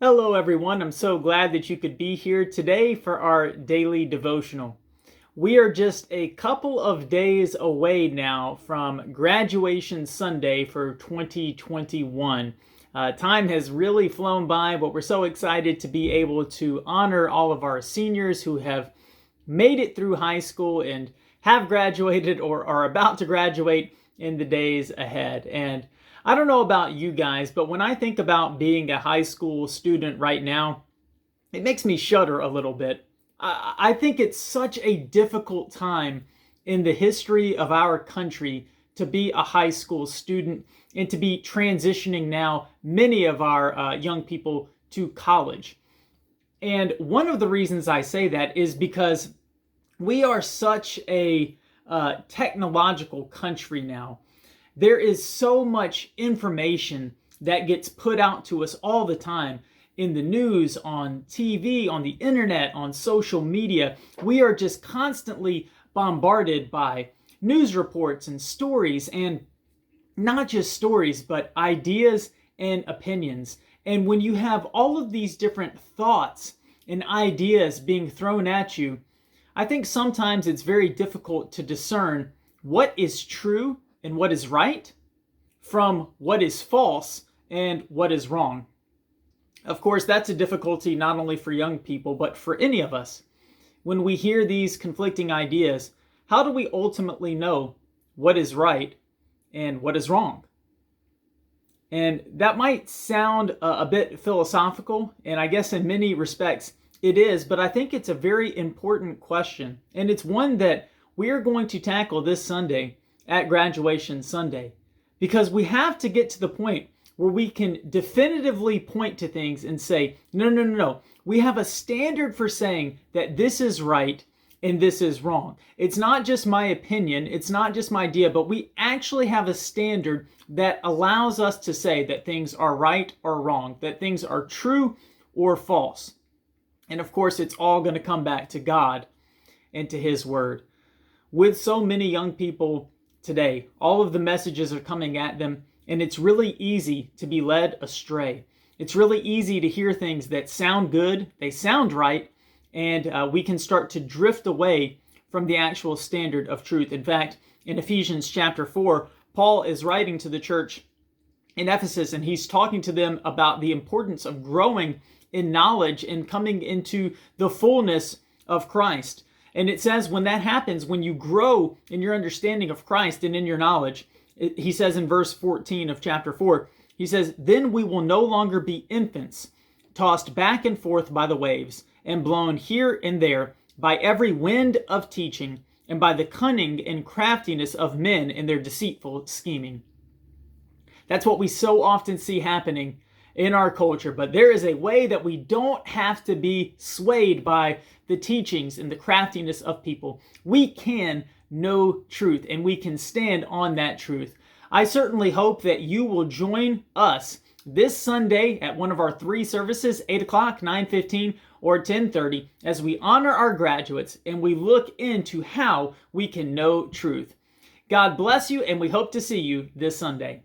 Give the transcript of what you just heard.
Hello, everyone. I'm so glad that you could be here today for our daily devotional. We are just a couple of days away now from graduation Sunday for 2021. Time has really flown by, but we're so excited to be able to honor all of our seniors who have made it through high school and have graduated or are about to graduate in the days ahead. And I don't know about you guys, but when I think about being a high school student right now, it makes me shudder a little bit. I think it's such a difficult time in the history of our country to be a high school student and to be transitioning now many of our young people to college. And one of the reasons I say that is because we are such a technological country now. There is so much information that gets put out to us all the time in the news, on TV, on the internet, on social media. We are just constantly bombarded by news reports and stories, and not just stories, but ideas and opinions. And when you have all of these different thoughts and ideas being thrown at you, I think sometimes it's very difficult to discern what is true and what is right from what is false and what is wrong. Of course, that's a difficulty not only for young people, but for any of us. When we hear these conflicting ideas, how do we ultimately know what is right and what is wrong? And that might sound a bit philosophical, and I guess in many respects it is, but I think it's a very important question. And it's one that we are going to tackle this Sunday at Graduation Sunday, because we have to get to the point where we can definitively point to things and say, no, no, no, no. We have a standard for saying that this is right and this is wrong. It's not just my opinion, it's not just my idea, but we actually have a standard that allows us to say that things are right or wrong, that things are true or false. And of course, it's all going to come back to God and to His Word. With so many young people today, all of the messages are coming at them, and it's really easy to be led astray. It's really easy to hear things that sound good, they sound right, and we can start to drift away from the actual standard of truth. In fact, in Ephesians chapter 4, Paul is writing to the church in Ephesus, and he's talking to them about the importance of growing in knowledge and coming into the fullness of Christ. And it says when that happens, when you grow in your understanding of Christ and in your knowledge, he says in verse 14 of chapter 4, he says, "Then we will no longer be infants, tossed back and forth by the waves, and blown here and there by every wind of teaching, and by the cunning and craftiness of men in their deceitful scheming." That's what we so often see happening in our culture. But there is a way that we don't have to be swayed by the teachings and the craftiness of people. We can know truth, and we can stand on that truth. I certainly hope that you will join us this Sunday at one of our 3 services, 8 o'clock, 9:15, or 10:30, as we honor our graduates and we look into how we can know truth. God bless you, and we hope to see you this Sunday.